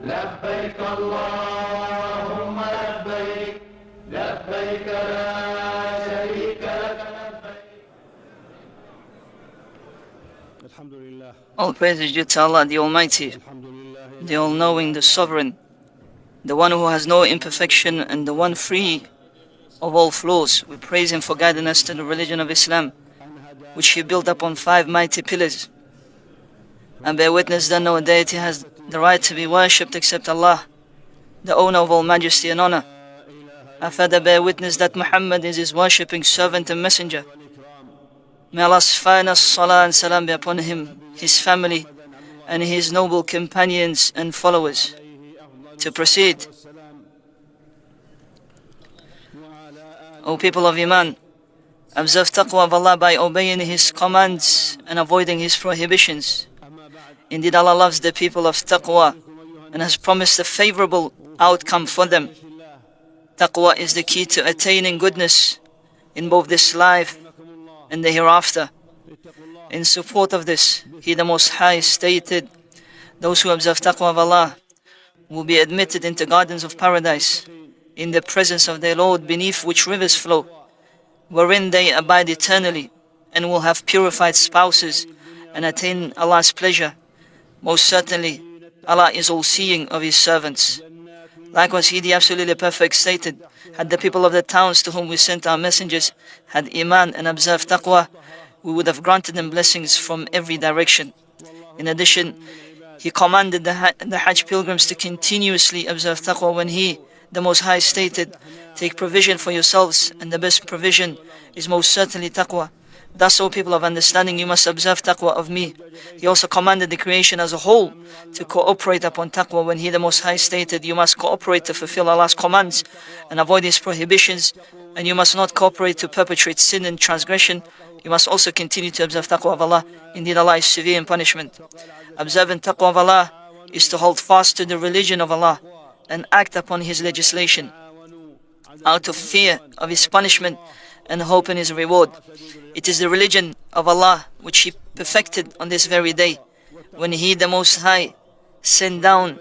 لبيك اللهم لبيك لبيك لا شريك لك لبيك. All praise is due to Allah, the Almighty, the All-Knowing, the Sovereign, the one who has no imperfection and the one free of all flaws. We praise Him for guiding us to the religion of Islam, which He built upon 5 mighty pillars. And bear witness that no deity has the right to be worshipped except Allah, the owner of all majesty and honor. I further bear witness that Muhammad is His worshipping servant and messenger. May Allah's finest salah and salam be upon him, his family, and his noble companions and followers. To proceed, O people of Iman, observe taqwa of Allah by obeying His commands and avoiding His prohibitions. Indeed, Allah loves the people of taqwa and has promised a favorable outcome for them. Taqwa is the key to attaining goodness in both this life and the hereafter. In support of this, He the Most High stated, those who observe taqwa of Allah will be admitted into gardens of paradise, in the presence of their Lord, beneath which rivers flow, wherein they abide eternally, and will have purified spouses and attain Allah's pleasure. Most certainly, Allah is all-seeing of His servants. Likewise, He the absolutely perfect stated, had the people of the towns to whom we sent our messengers had Iman and observed taqwa, we would have granted them blessings from every direction. In addition, He commanded the Hajj pilgrims to continuously observe taqwa when He, the Most High, stated, take provision for yourselves, and the best provision is most certainly taqwa. Thus, O people of understanding, you must observe taqwa of me. He also commanded the creation as a whole to cooperate upon taqwa when He the Most High stated, you must cooperate to fulfill Allah's commands and avoid His prohibitions, and you must not cooperate to perpetrate sin and transgression. You must also continue to observe taqwa of Allah. Indeed, Allah is severe in punishment. Observing taqwa of Allah is to hold fast to the religion of Allah and act upon His legislation out of fear of His punishment and hope in His reward. It is the religion of Allah which He perfected on this very day, when He the Most High sent down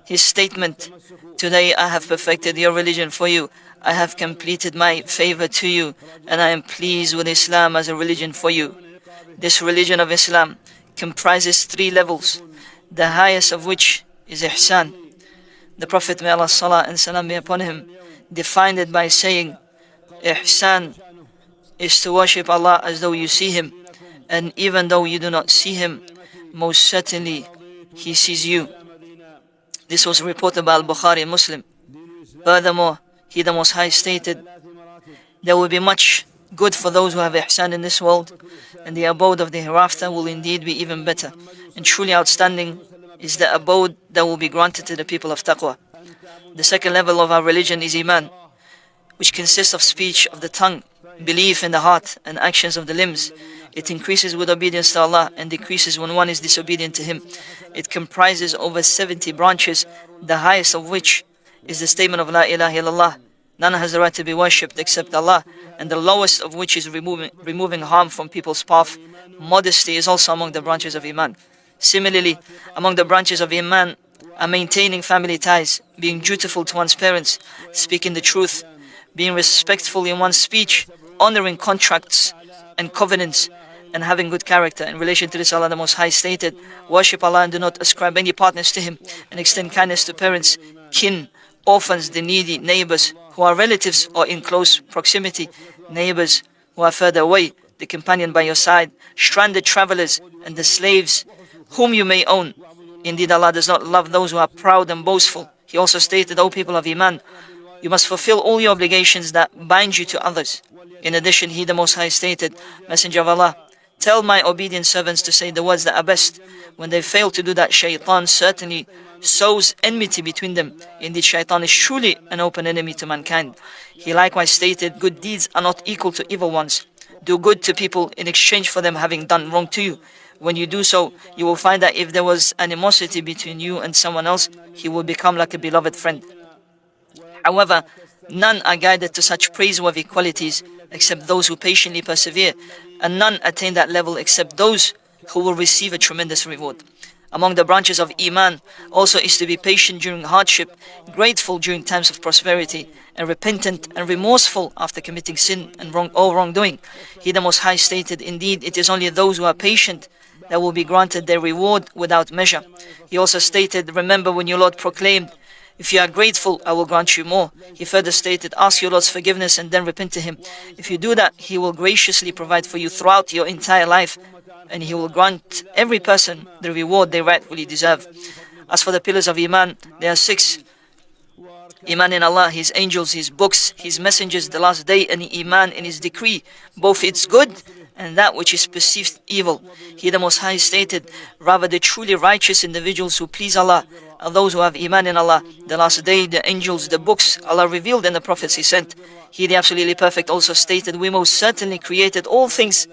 His statement, today I have perfected your religion for you, I have completed my favor to you, and I am pleased with Islam as a religion for you. This religion of Islam comprises 3 levels, the highest of which is ihsan. The Prophet, may Allah's salah and salam be upon him, defined it by saying, ihsan is to worship Allah as though you see Him, and even though you do not see Him, most certainly He sees you. This was reported by Al-Bukhari and Muslim. Furthermore, He the Most High stated, there will be much good for those who have ihsan in this world, and the abode of the hereafter will indeed be even better. And truly outstanding is the abode that will be granted to the people of taqwa. The second level of our religion is Iman, which consists of speech of the tongue, belief in the heart, and actions of the limbs. It increases with obedience to Allah and decreases when one is disobedient to Him. It comprises over 70 branches, the highest of which is the statement of La ilaha illallah. None has the right to be worshipped except Allah, and the lowest of which is removing harm from people's path. Modesty is also among the branches of Iman. Similarly, among the branches of Iman are maintaining family ties, being dutiful to one's parents, speaking the truth, being respectful in one's speech, honoring contracts and covenants, and having good character. In relation to this, Allah the Most High stated, worship Allah and do not ascribe any partners to Him, and extend kindness to parents, kin, orphans, the needy, neighbors who are relatives or in close proximity, neighbors who are further away, the companion by your side, stranded travelers, and the slaves whom you may own. Indeed, Allah does not love those who are proud and boastful. He also stated, O people of Iman, you must fulfill all your obligations that bind you to others. In addition, He the Most High stated, Messenger of Allah, tell my obedient servants to say the words that are best. When they fail to do that, shaitan certainly sows enmity between them. Indeed, shaitan is truly an open enemy to mankind. He likewise stated, good deeds are not equal to evil ones. Do good to people in exchange for them having done wrong to you. When you do so, you will find that if there was animosity between you and someone else, he will become like a beloved friend. However, none are guided to such praiseworthy qualities except those who patiently persevere, and none attain that level except those who will receive a tremendous reward. Among the branches of Iman also is to be patient during hardship, grateful during times of prosperity, and repentant and remorseful after committing sin and wrongdoing. He the Most High stated, indeed, it is only those who are patient that will be granted their reward without measure. He also stated, remember when your Lord proclaimed, if you are grateful, I will grant you more. He further stated, ask your Lord's forgiveness and then repent to Him. If you do that, He will graciously provide for you throughout your entire life, and He will grant every person the reward they rightfully deserve. As for the pillars of Iman, there are 6. Iman in Allah, His angels, His books, His messengers, the last day, and Iman in His decree, both its good and that which is perceived evil. He the Most High stated, rather the truly righteous individuals who please Allah are those who have Iman in Allah, the last day, the angels, the books Allah revealed and the prophets He sent. He the absolutely perfect also stated, we most certainly created all things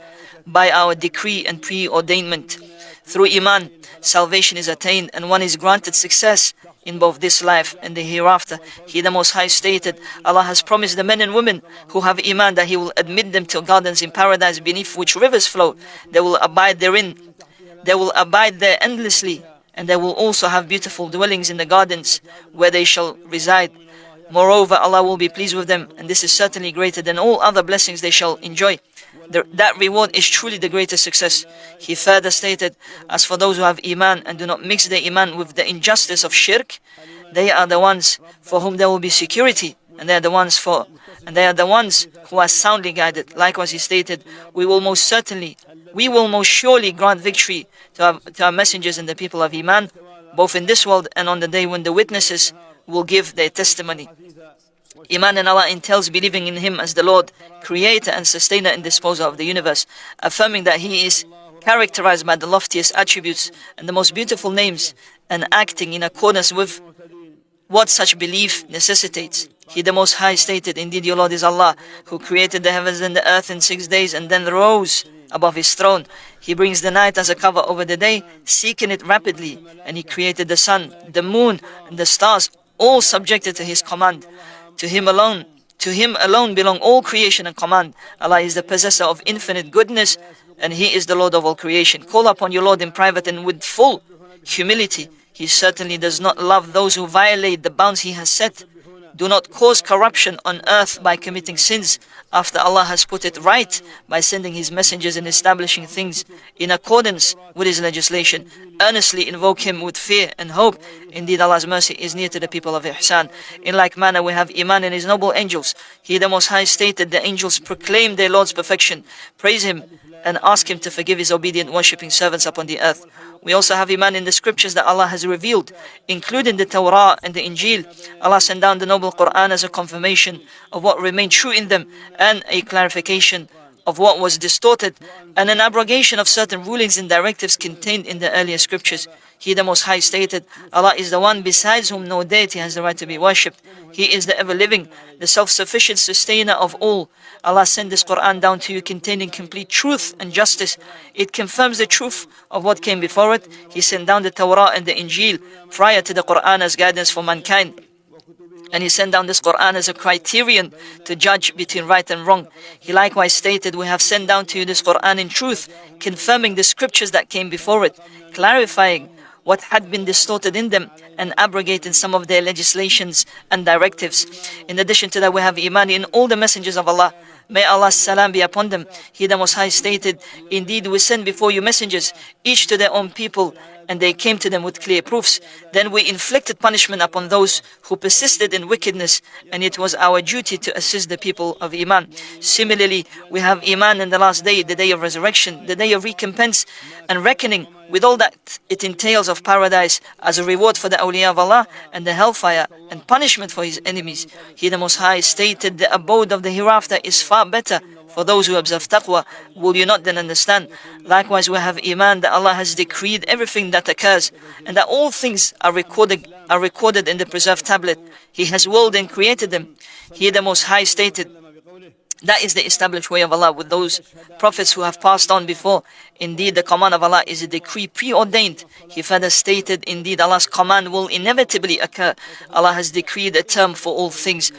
by our decree and preordainment. Through Iman, salvation is attained and one is granted success in both this life and the hereafter. He the Most High stated, Allah has promised the men and women who have Iman that He will admit them to gardens in paradise beneath which rivers flow. They will abide therein. They will abide there endlessly, and they will also have beautiful dwellings in the gardens where they shall reside. Moreover, Allah will be pleased with them, and this is certainly greater than all other blessings they shall enjoy. That reward is truly the greatest success. He further stated, as for those who have Iman and do not mix their Iman with the injustice of shirk, they are the ones for whom there will be security, and they are the ones who are soundly guided. Likewise, he stated, we will most surely grant victory to our messengers and the people of Iman, both in this world and on the day when the witnesses will give their testimony. Iman in Allah entails believing in Him as the Lord, Creator and Sustainer and Disposer of the universe, affirming that He is characterized by the loftiest attributes and the most beautiful names, and acting in accordance with what such belief necessitates. He the Most High stated, indeed your Lord is Allah, who created the heavens and the earth in 6 days and then rose above His throne. He brings the night as a cover over the day, seeking it rapidly, and He created the sun, the moon, and the stars, all subjected to His command. To Him alone belong all creation and command. Allah is the possessor of infinite goodness, and He is the Lord of all creation. Call upon your Lord in private and with full humility. He certainly does not love those who violate the bounds He has set. Do not cause corruption on earth by committing sins, after Allah has put it right by sending His messengers and establishing things in accordance with His legislation. Earnestly invoke Him with fear and hope. Indeed, Allah's mercy is near to the people of Ihsan. In like manner, we have Iman in His noble angels. He the Most High stated, the angels proclaim their Lord's perfection, praise Him, and ask Him to forgive His obedient worshipping servants upon the earth. We also have Iman in the scriptures that Allah has revealed, including the Tawa and the Injil. Allah sent down the noble Quran as a confirmation of what remained true in them, and a clarification of what was distorted, and an abrogation of certain rulings and directives contained in the earlier scriptures. He the Most High stated, Allah is the one besides whom no deity has the right to be worshipped. He is the ever-living, the self-sufficient sustainer of all. Allah sent this Quran down to you containing complete truth and justice. It confirms the truth of what came before it. He sent down the Tawa and the Injil prior to the Quran as guidance for mankind. And He sent down this Quran as a criterion to judge between right and wrong. He likewise stated, we have sent down to you this Quran in truth, confirming the scriptures that came before it, clarifying what had been distorted in them, and abrogating some of their legislations and directives. In addition to that, we have Iman in all the messengers of Allah. May Allah's salam be upon them. He the Most High stated, indeed we send before you messengers, each to their own people, and they came to them with clear proofs. Then we inflicted punishment upon those who persisted in wickedness, and it was our duty to assist the people of Iman. Similarly, we have Iman in the last day, the day of resurrection, the day of recompense and reckoning, with all that it entails of paradise as a reward for the awliya of Allah, and the hellfire and punishment for His enemies. He the Most High stated, the abode of the hereafter is far better for those who observe taqwa. Will you not then understand? Likewise, we have Iman that Allah has decreed everything that occurs, and that all things are recorded in the preserved tablet. He has willed and created them. He the Most High stated, that is the established way of Allah with those prophets who have passed on before. Indeed, the command of Allah is a decree preordained. He further stated, indeed, Allah's command will inevitably occur. Allah has decreed a term for all things.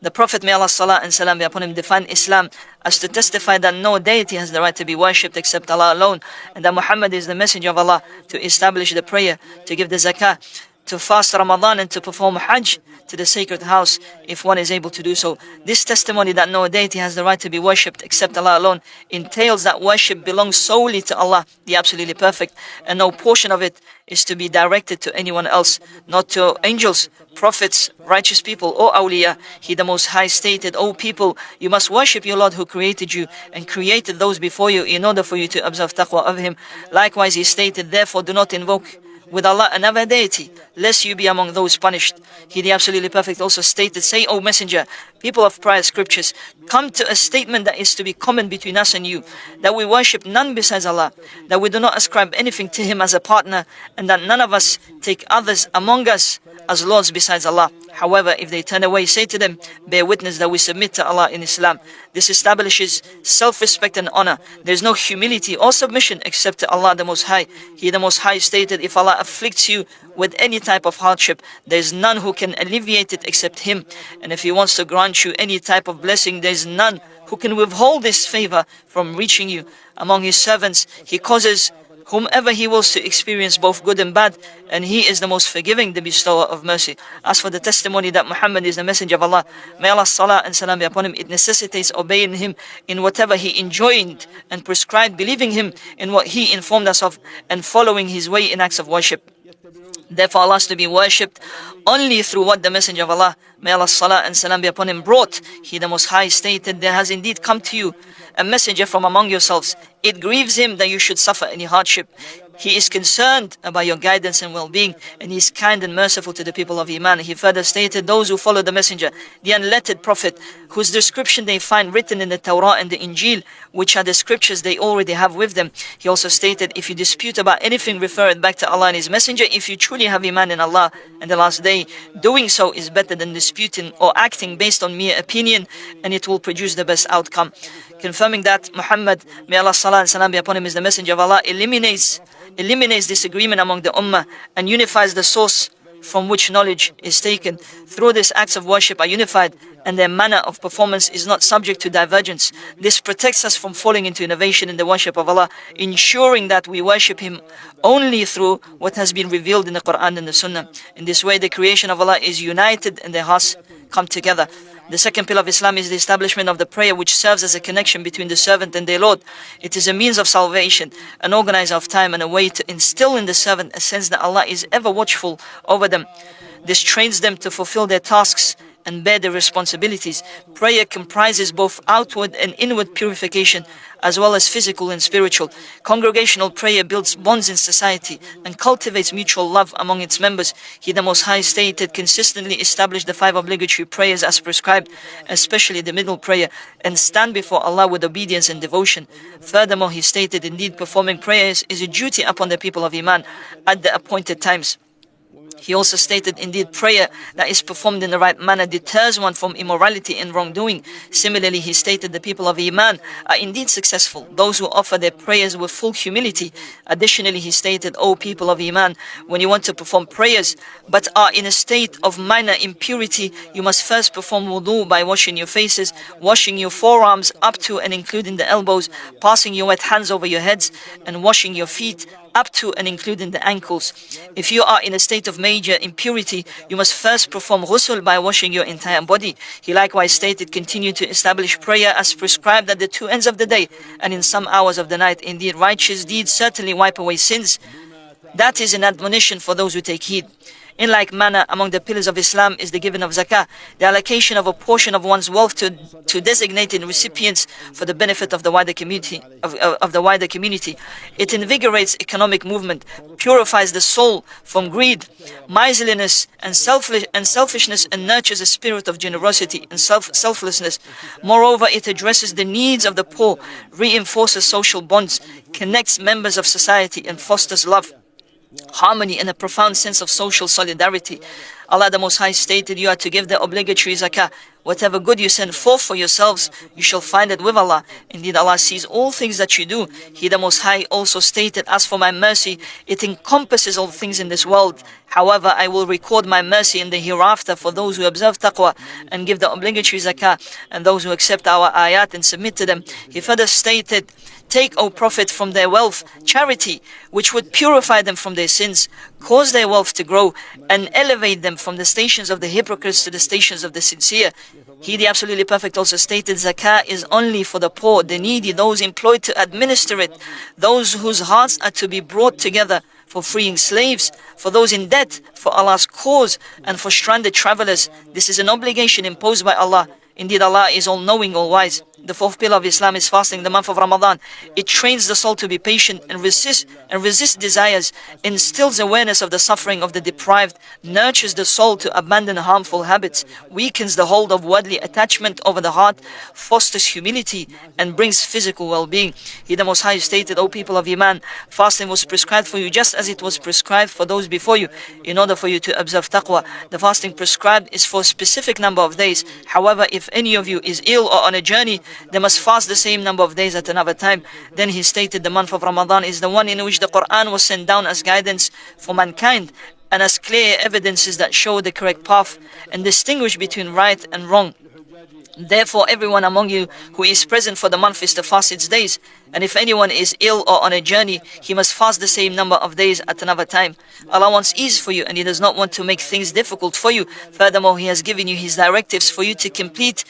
The Prophet, may Allah salah and salam be upon him, defined Islam as to testify that no deity has the right to be worshipped except Allah alone, and that Muhammad is the messenger of Allah, to establish the prayer, to give the zakah, to fast Ramadan, and to perform Hajj to the sacred house if one is able to do so. This testimony that no deity has the right to be worshipped except Allah alone entails that worship belongs solely to Allah, the absolutely perfect, and no portion of it is to be directed to anyone else, not to angels, prophets, righteous people, or awliya. He the Most High stated, O people, you must worship your Lord who created you and created those before you in order for you to observe taqwa of Him. Likewise he stated, therefore do not invoke with Allah another deity, lest you be among those punished. He the absolutely perfect also stated, say, O messenger, people of prior scriptures, come to a statement that is to be common between us and you, that we worship none besides Allah, that we do not ascribe anything to Him as a partner, and that none of us take others among us as lords besides Allah. However, if they turn away, say to them, bear witness that we submit to Allah in Islam. This establishes self-respect and honor. There is no humility or submission except to Allah the Most High. He the Most High stated, if Allah afflicts you with any type of hardship, there is none who can alleviate it except Him. And if He wants to grant you any type of blessing, there is none who can withhold this favor from reaching you. Among His servants, He causes whomever He wills to experience both good and bad, and He is the most forgiving, the bestower of mercy. As for the testimony that Muhammad is the messenger of Allah, may Allah's salah and salam be upon him, it necessitates obeying him in whatever he enjoined and prescribed, believing him in what he informed us of, and following his way in acts of worship. Therefore Allah is to be worshipped only through what the messenger of Allah, may Allah's salah and salam be upon him, brought. He the Most High stated, there has indeed come to you a messenger from among yourselves. It grieves him that you should suffer any hardship. He is concerned about your guidance and well-being, and He is kind and merciful to the people of Iman. He further stated, those who follow the messenger, the unlettered prophet, whose description they find written in the Tawa and the Injil, which are the scriptures they already have with them. He also stated, if you dispute about anything, refer it back to Allah and His messenger. If you truly have Iman in Allah and the last day, doing so is better than disputing or acting based on mere opinion, and it will produce the best outcome. Confirming that Muhammad, may Allah's salah and salam be upon him, is the messenger of Allah, eliminates disagreement among the ummah and unifies the source from which knowledge is taken. Through this, acts of worship are unified, and their manner of performance is not subject to divergence. This protects us from falling into innovation in the worship of Allah, ensuring that we worship Him only through what has been revealed in the Quran and the Sunnah. In this way, the creation of Allah is united and their hearts come together. The second pillar of Islam is the establishment of the prayer, which serves as a connection between the servant and their Lord. It is a means of salvation, an organizer of time, and a way to instill in the servant a sense that Allah is ever watchful over them. This trains them to fulfill their tasks and bear their responsibilities. Prayer comprises both outward and inward purification, as well as physical and spiritual. Congregational prayer builds bonds in society and cultivates mutual love among its members. He the Most High stated, consistently establish the 5 obligatory prayers as prescribed, especially the middle prayer, and stand before Allah with obedience and devotion. Furthermore, He stated, indeed performing prayers is a duty upon the people of Iman at the appointed times. He also stated, indeed, prayer that is performed in the right manner deters one from immorality and wrongdoing. Similarly, he stated, the people of Iman are indeed successful, those who offer their prayers with full humility. Additionally, he stated, O people of Iman, when you want to perform prayers but are in a state of minor impurity, you must first perform wudu by washing your faces, washing your forearms up to and including the elbows, passing your wet hands over your heads, and washing your feet up to and including the ankles. If you are in a state of major impurity, you must first perform ghusl by washing your entire body. He likewise stated, continue to establish prayer as prescribed at the 2 ends of the day and in some hours of the night. Indeed, righteous deeds certainly wipe away sins. That is an admonition for those who take heed. In like manner, among the pillars of Islam is the giving of zakah, the allocation of a portion of one's wealth to designated recipients for the benefit of the wider community. It invigorates economic movement, purifies the soul from greed, miserliness, and selfishness, and nurtures a spirit of generosity and selflessness. Moreover, it addresses the needs of the poor, reinforces social bonds, connects members of society, and fosters love, harmony, and a profound sense of social solidarity. Allah the Most High stated, you are to give the obligatory zakah Whatever good you send forth for yourselves, you shall find it with Allah. Indeed, Allah sees all things that you do. He the Most High also stated, as for my mercy, it encompasses all things in this world. However, I will record my mercy in the hereafter for those who observe taqwa and give the obligatory zakah, and those who accept our ayat and submit to them. He further stated, take, O Prophet, from their wealth charity, which would purify them from their sins, cause their wealth to grow, and elevate them from the stations of the hypocrites to the stations of the sincere. He, the absolutely perfect, also stated, zakah is only for the poor, the needy, those employed to administer it, those whose hearts are to be brought together, for freeing slaves, for those in debt, for Allah's cause, and for stranded travelers. This is an obligation imposed by Allah. Indeed, Allah is all-knowing, all-wise. The fourth pillar of Islam is fasting, the month of Ramadan. It trains the soul to be patient and resist desires, instills awareness of the suffering of the deprived, nurtures the soul to abandon harmful habits, weakens the hold of worldly attachment over the heart, fosters humility, and brings physical well-being. He, the Most High, stated, O people of Iman, fasting was prescribed for you just as it was prescribed for those before you, in order for you to observe taqwa. The fasting prescribed is for a specific number of days. However, if any of you is ill or on a journey, they must fast the same number of days at another time. Then he stated, the month of Ramadan is the one in which the Quran was sent down as guidance for mankind, and as clear evidences that show the correct path and distinguish between right and wrong. Therefore, everyone among you who is present for the month is to fast its days. And if anyone is ill or on a journey, he must fast the same number of days at another time. Allah wants ease for you, and He does not want to make things difficult for you. Furthermore, He has given you His directives for you to complete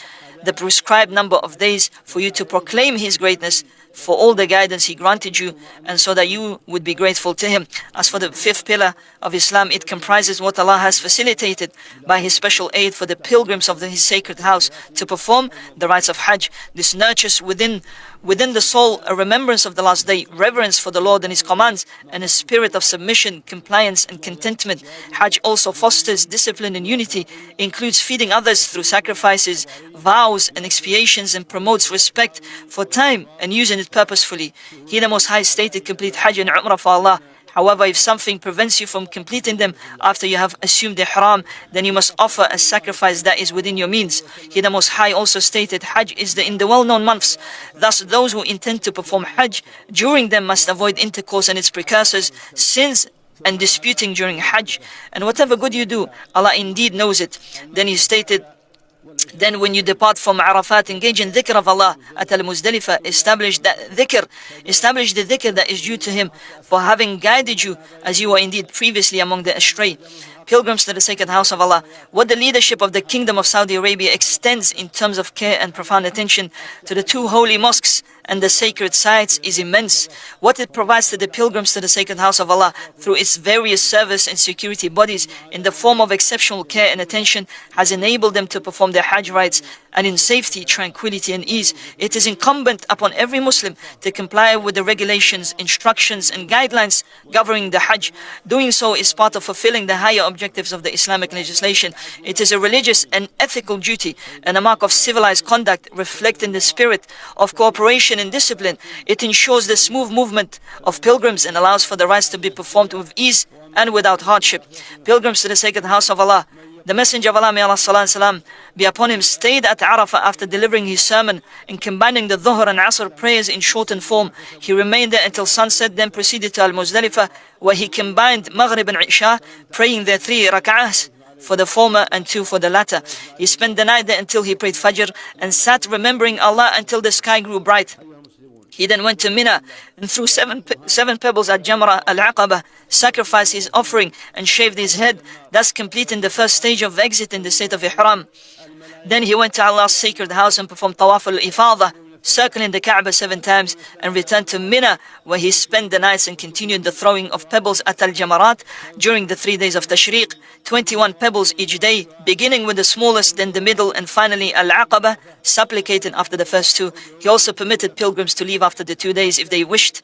the prescribed number of days, for you to proclaim His greatness, for all the guidance He granted you, and so that you would be grateful to Him. As for the fifth pillar of Islam, it comprises what Allah has facilitated by His special aid for the pilgrims of His sacred house to perform the rites of Hajj. This nurtures within the soul a remembrance of the last day, reverence for the Lord and His commands, and a spirit of submission, compliance, and contentment. Hajj also fosters discipline and unity, includes feeding others through sacrifices, vows, and expiations, and promotes respect for time and using it purposefully. He, the Most High, stated, complete Hajj and Umrah for Allah. However, if something prevents you from completing them after you have assumed ihram, then you must offer a sacrifice that is within your means. He, the Most High, also stated, Hajj is in the well-known months. Thus, those who intend to perform Hajj during them must avoid intercourse and its precursors, sins, and disputing during Hajj. And whatever good you do, Allah indeed knows it. Then he stated, then when you depart from Arafat, engage in dhikr of Allah at Muzdalifah. Establish the dhikr that is due to Him, for having guided you as you were indeed previously among the astray. Pilgrims to the sacred house of Allah. What the leadership of the Kingdom of Saudi Arabia extends in terms of care and profound attention to the two holy mosques and the sacred sites is immense. What it provides to the pilgrims to the sacred house of Allah through its various service and security bodies in the form of exceptional care and attention has enabled them to perform their Hajj rites and in safety, tranquility, and ease. It is incumbent upon every Muslim to comply with the regulations, instructions, and guidelines governing the Hajj. Doing so is part of fulfilling the higher objectives of the Islamic legislation. It is a religious and ethical duty and a mark of civilized conduct, reflecting the spirit of cooperation and discipline. It ensures the smooth movement of pilgrims and allows for the rites to be performed with ease and without hardship. Pilgrims to the sacred house of Allah. The Messenger of Allah, may Allah salam be upon him, stayed at Arafah after delivering his sermon and combining the Dhuhr and Asr prayers in shortened form. He remained there until sunset, then proceeded to Muzdalifah, where he combined Maghrib and Isha, praying their 3 rak'ahs for the former and 2 for the latter. He spent the night there until he prayed Fajr and sat remembering Allah until the sky grew bright. He then went to Mina and threw seven pebbles at Jamra al-Aqaba, sacrificed his offering and shaved his head, thus completing the first stage of exit in the state of Ihram. Then he went to Allah's sacred house and performed Tawaf al-Ifadah, circling the Kaaba 7 times, and returned to Mina, where he spent the nights and continued the throwing of pebbles at Al-Jamarat during the 3 days of Tashriq, 21 pebbles each day, beginning with the smallest, then the middle, and finally Al-Aqaba, supplicating after the first 2. He also permitted pilgrims to leave after the 2 days if they wished.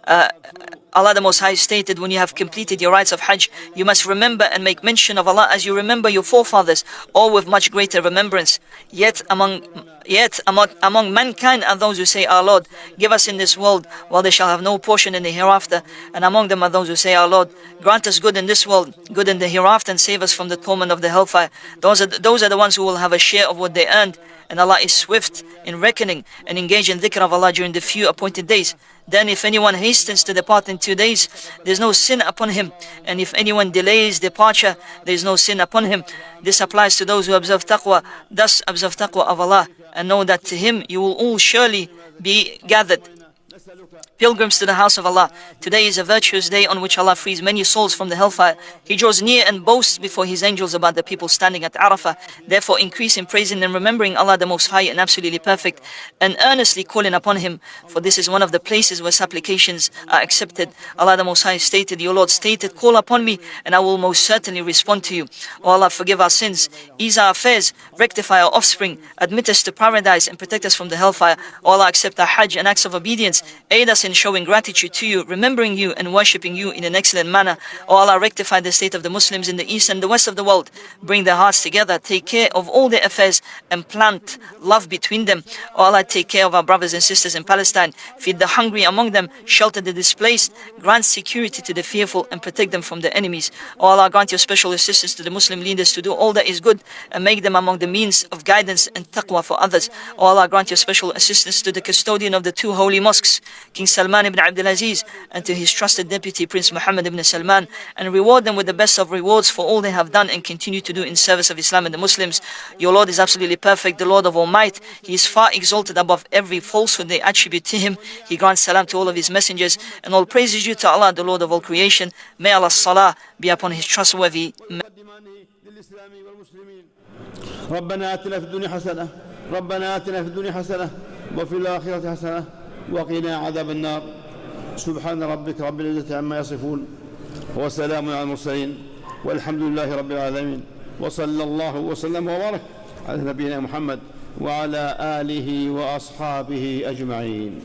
Allah the Most High stated, when you have completed your rites of Hajj, you must remember and make mention of Allah as you remember your forefathers, or with much greater remembrance. Yet among mankind are those who say, Our Lord, give us in this world, while they shall have no portion in the hereafter. And among them are those who say, Our Lord, grant us good in this world, good in the hereafter, and save us from the torment of the hellfire. Those are the ones who will have a share of what they earned. And Allah is swift in reckoning and engage in dhikr of Allah during the few appointed days. Then if anyone hastens to depart in 2 days, there is no sin upon him. And if anyone delays departure, there is no sin upon him. This applies to those who observe taqwa. Thus observe taqwa of Allah, and know that to Him you will all surely be gathered. Pilgrims to the house of Allah, today is a virtuous day on which Allah frees many souls from the hellfire. He draws near and boasts before His angels about the people standing at Arafah. Therefore increase in praising and remembering Allah the Most High and absolutely perfect, and earnestly calling upon Him, for this is one of the places where supplications are accepted. Allah the Most High stated, Your Lord stated, Call upon me and I will most certainly respond to you. O Allah, forgive our sins, ease our affairs, rectify our offspring, admit us to paradise and protect us from the hellfire. O Allah, accept our Hajj and acts of obedience, aid us in showing gratitude to you, remembering you and worshipping you in an excellent manner. O Allah, rectify the state of the Muslims in the east and the west of the world, bring their hearts together, take care of all their affairs and plant love between them. O Allah, take care of our brothers and sisters in Palestine, feed the hungry among them, shelter the displaced, grant security to the fearful and protect them from the enemies. O Allah, grant your special assistance to the Muslim leaders to do all that is good and make them among the means of guidance and taqwa for others. O Allah, grant your special assistance to the custodian of the 2 holy mosques, King Salman ibn Abdulaziz, and to his trusted deputy Prince Muhammad ibn Salman, and reward them with the best of rewards for all they have done and continue to do in service of Islam and the Muslims. Your Lord is absolutely perfect, the Lord of all might. He is far exalted above every falsehood they attribute to Him. He grants salam to all of His messengers, and all praise is due to Allah, the Lord of all creation. May Allah's salah be upon His trustworthy. ربنا آتنا في الدنيا حسنة ربنا آتنا في الدنيا حسنة وفي الآخرة حسنة وقنا عذاب النار سبحان ربك رب العزة عما يصفون وسلام على المرسلين والحمد لله رب العالمين وصلى الله وسلم وبارك على نبينا محمد وعلى آله وأصحابه أجمعين.